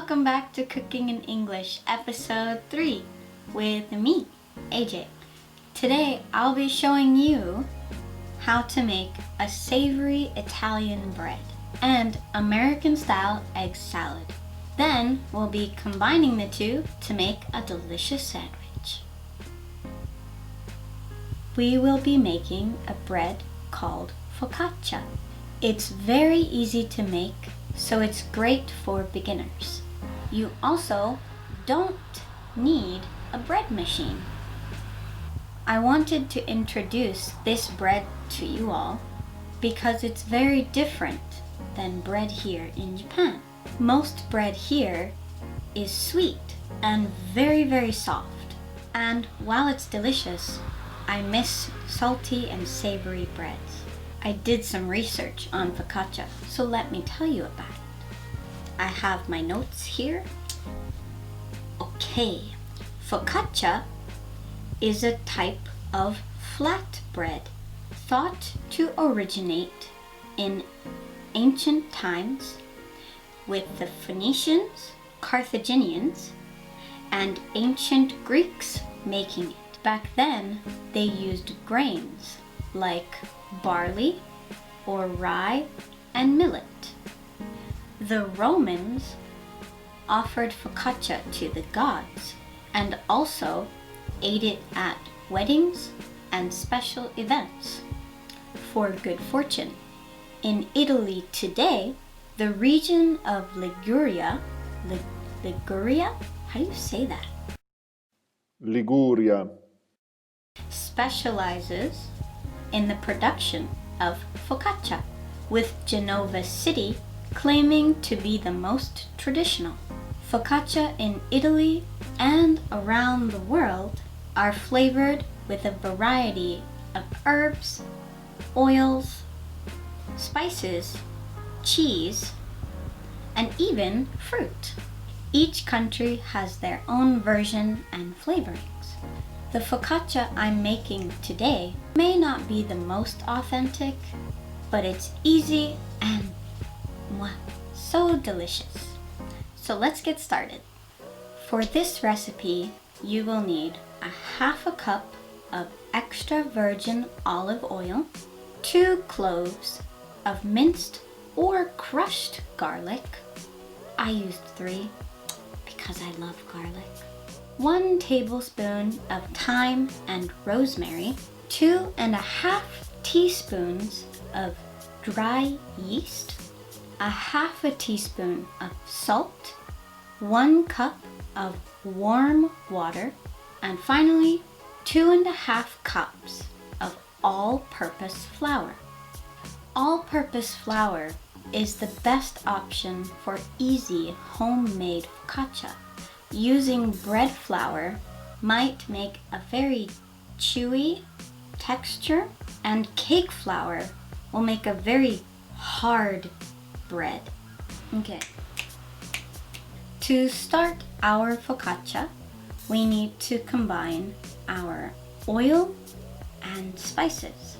Welcome back to Cooking in English, episode 3 with me, AJ. Today I'll be showing you how to make a savory Italian bread and American-style egg salad. Then we'll be combining the two to make a delicious sandwich. We will be making a bread called focaccia. It's very easy to make, so it's great for beginners. You also don't need a bread machine. I wanted to introduce this bread to you all because it's very different than bread here in Japan. Most bread here is sweet and very soft. And while it's delicious, I miss salty and savory breads. I did some research on focaccia, so let me tell you about it. I have my notes here. Okay, focaccia is a type of flat bread thought to originate in ancient times with the Phoenicians, Carthaginians, and ancient Greeks making it. Back then, they used grains like barley or rye and millet. The Romans offered focaccia to the gods and also ate it at weddings and special events for good fortune. In Italy today, the region of Liguria, how do you say that? Liguria. Specializes in the production of focaccia, with Genova City claiming to be the most traditional. Focaccia in Italy and around the world are flavored with a variety of herbs, oils, spices, cheese, and even fruit. Each country has their own version and flavorings. The focaccia I'm making today may not be the most authentic, but it's easy and so delicious. So let's get started. For this recipe, you will need a half a cup of extra virgin olive oil, 2 cloves of minced or crushed garlic. I used 3 because I love garlic. 1 tablespoon of thyme and rosemary, 2.5 teaspoons of dry yeast, 1/2 teaspoon of salt, 1 cup of warm water, and finally 2.5 cups of all-purpose flour. All-purpose flour is the best option for easy homemade focaccia. Using bread flour might make a very chewy texture, and cake flour will make a very hard bread. Okay. To start our focaccia, we need to combine our oil and spices.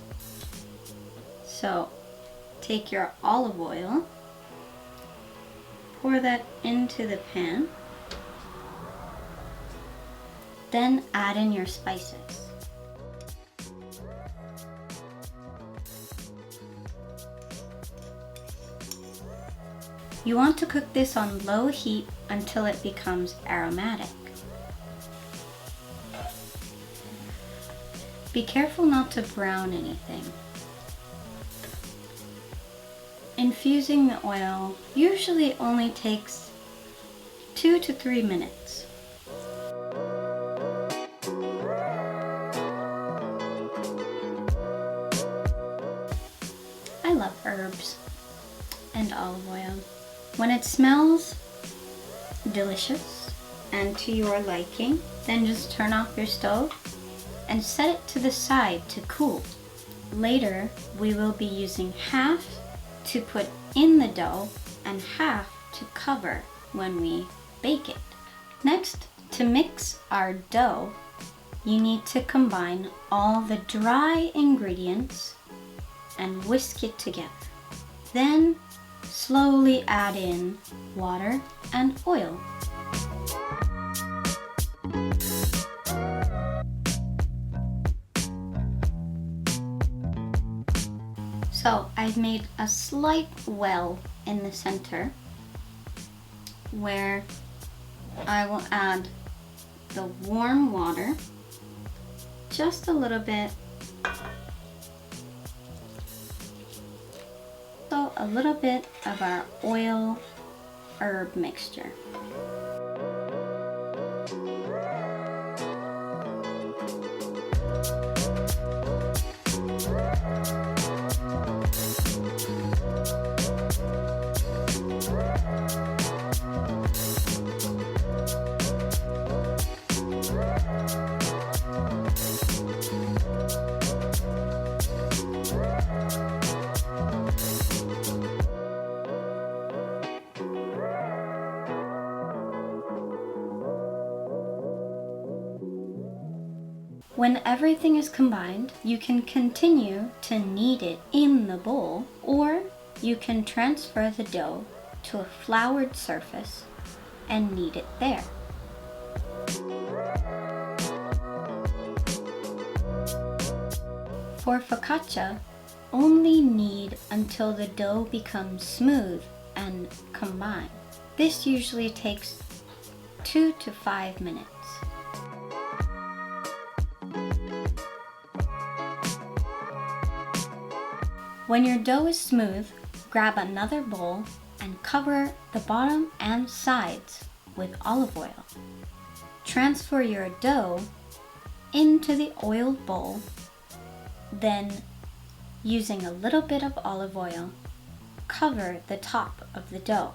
So, take your olive oil, pour that into the pan, then add in your spices. You want to cook this on low heat until it becomes aromatic. Be careful not to brown anything. Infusing the oil usually only takes 2 to 3 minutes. I love herbs and olive oil. When it smells delicious and to your liking, then just turn off your stove and set it to the side to cool. Later, we will be using half to put in the dough and half to cover when we bake it. Next, to mix our dough, you need to combine all the dry ingredients and whisk it together. Then slowly add in water and oil. So I've made a slight well in the center where I will add the warm water, just a little bit, so a little bit of our oil herb mixture. When everything is combined, you can continue to knead it in the bowl, or you can transfer the dough to a floured surface and knead it there. For focaccia, only knead until the dough becomes smooth and combined. This usually takes 2 to 5 minutes. When your dough is smooth, grab another bowl and cover the bottom and sides with olive oil. Transfer your dough into the oiled bowl, then using a little bit of olive oil, cover the top of the dough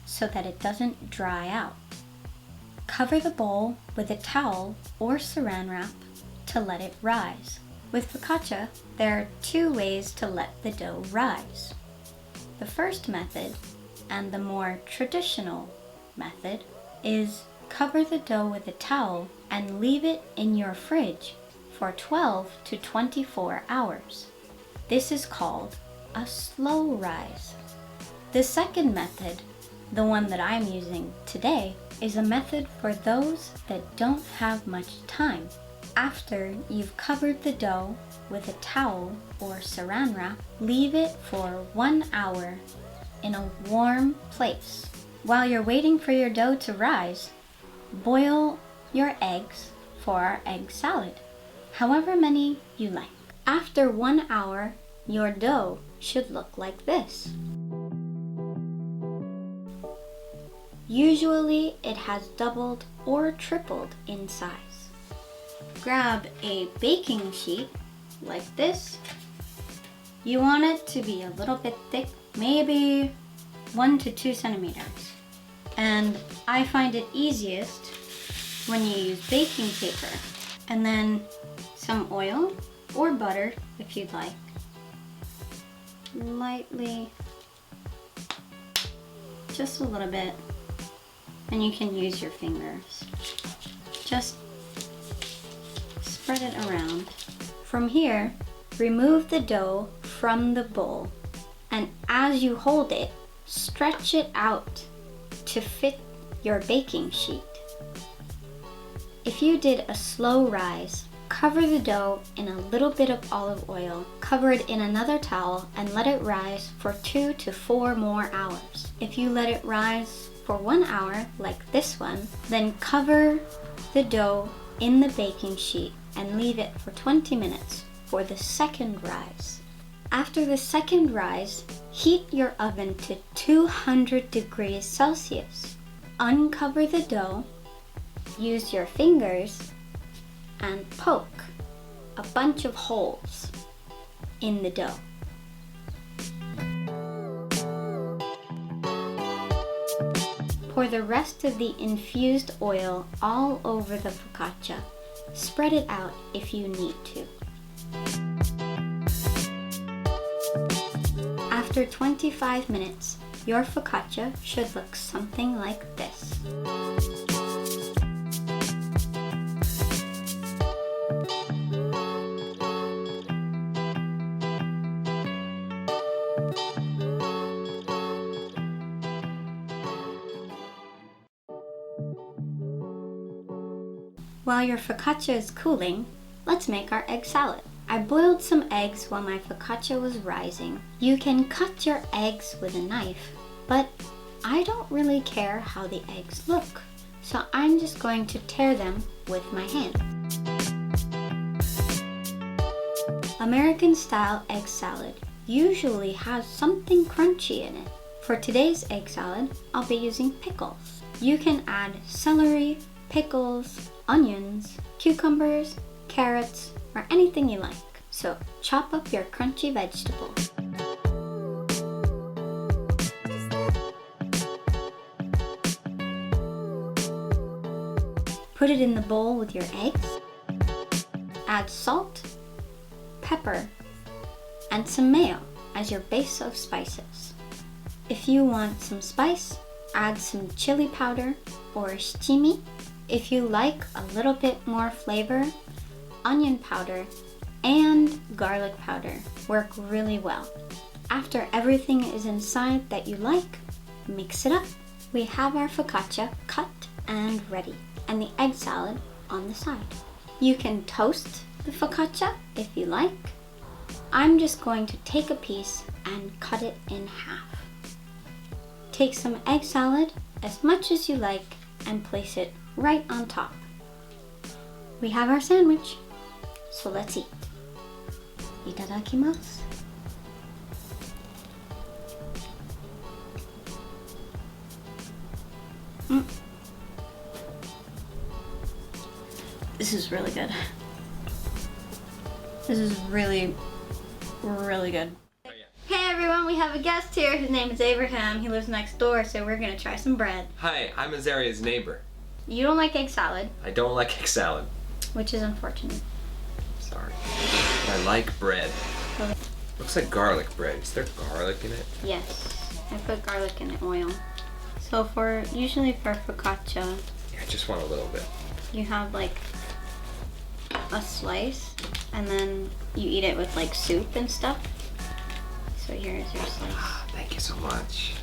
so that it doesn't dry out. Cover the bowl with a towel or saran wrap to let it rise. With focaccia, there are 2 ways to let the dough rise. The first method, and the more traditional method, is cover the dough with a towel and leave it in your fridge for 12 to 24 hours. This is called a slow rise. The second method, the one that I'm using today, is a method for those that don't have much time. After you've covered the dough with a towel or saran wrap, leave it for 1 hour in a warm place. While you're waiting for your dough to rise, boil your eggs for our egg salad, however many you like. After 1 hour, your dough should look like this. Usually it has doubled or tripled in size. Grab a baking sheet like this. You want it to be a little bit thick, maybe 1 to 2 centimeters. And I find it easiest when you use baking paper. And then some oil or butter if you'd like. Lightly, just a little bit. And you can use your fingers. Just spread it around. From here, remove the dough from the bowl, and as you hold it, stretch it out to fit your baking sheet. If you did a slow rise, cover the dough in a little bit of olive oil, cover it in another towel, and let it rise for 2 to 4 more hours. If you let it rise for 1 hour, like this one, then cover the dough in the baking sheet and leave it for 20 minutes for the second rise. After the second rise, heat your oven to 200 degrees Celsius. Uncover the dough, use your fingers, and poke a bunch of holes in the dough. Pour the rest of the infused oil all over the focaccia. Spread it out if you need to. After 25 minutes, your focaccia should look something like this. While your focaccia is cooling, let's make our egg salad. I boiled some eggs while my focaccia was rising. You can cut your eggs with a knife, but I don't really care how the eggs look, so I'm just going to tear them with my hand. American-style egg salad usually has something crunchy in it. For today's egg salad, I'll be using pickles. You can add celery, pickles, onions, cucumbers, carrots, or anything you like. So chop up your crunchy vegetables. Put it in the bowl with your eggs. Add salt, pepper, and some mayo as your base of spices. If you want some spice, add some chili powder or shichimi. If you like a little bit more flavor, onion powder and garlic powder work really well. After everything is inside that you like, mix it up. We have our focaccia cut and ready, and the egg salad on the side. You can toast the focaccia if you like. I'm just going to take a piece and cut it in half. Take some egg salad, as much as you like, and place it right on top. We have our sandwich, so let's eat. Itadakimasu. This is really good. This is really, really good. Hey everyone, we have a guest here. His name is Abraham. He lives next door, so we're gonna try some bread. Hi, I'm Azaria's neighbor. You don't like egg salad. I don't like egg salad. Which is unfortunate. Sorry. I like bread. Okay. Looks like garlic bread. Is there garlic in it? Yes, I put garlic in the oil. So usually for focaccia, Yeah, I just want a little bit. you have like a slice and then you eat it with like soup and stuff. So here's your slice. Thank you so much.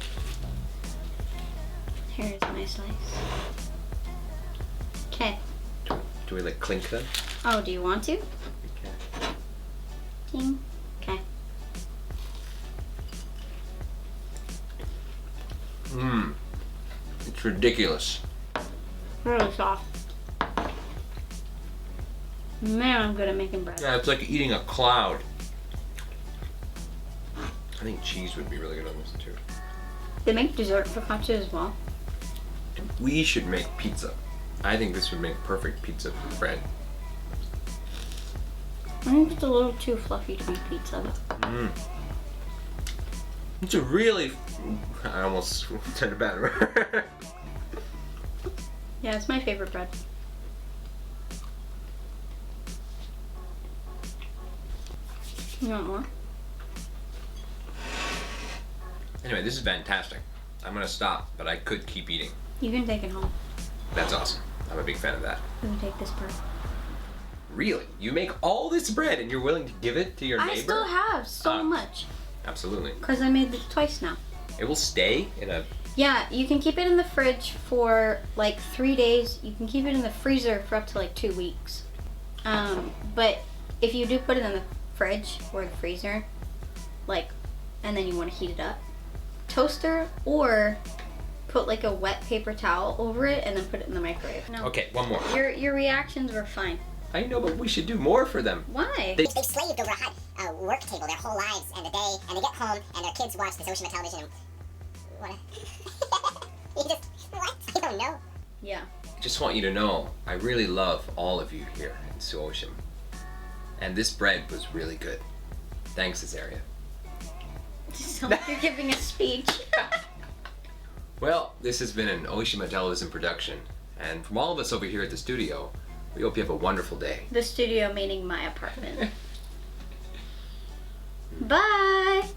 Here's my slice. Okay. Do we like clink them? Oh, do you want to? Okay. Ding. Okay. Mmm. It's ridiculous. Really soft. Man, I'm good at making bread. Yeah, it's like eating a cloud. I think cheese would be really good on this too. They make dessert focaccia as well. We should make pizza. I think this would make perfect pizza bread. I think it's a little too fluffy to be pizza. Mmm. It's a really... I almost said a bad word. Yeah, it's my favorite bread. You want more? Anyway, this is fantastic. I'm gonna stop, but I could keep eating. You can take it home. That's awesome. I'm a big fan of that. You can take this part. Really? You make all this bread and you're willing to give it to your neighbor? I still have so much. Absolutely. Because I made this twice now. It will stay in a... Yeah, you can keep it in the fridge for like 3 days. You can keep it in the freezer for up to like 2 weeks. But if you do put it in the fridge or the freezer, like, and then you want to heat it up, toaster or put like a wet paper towel over it and then put it in the microwave. No. Okay, one more. Your reactions were fine. I know, but we should do more for them. Why? They've slaved over a hot work table their whole lives and a day, and they get home and their kids watch this Oshima television and what? You just, what? I don't know. Yeah. I just want you to know, I really love all of you here in Suoshim. And this bread was really good. Thanks, Azaria. It sounds like you're giving a speech. Well, this has been an Oshima television production. And from all of us over here at the studio, we hope you have a wonderful day. The studio meaning my apartment. Bye!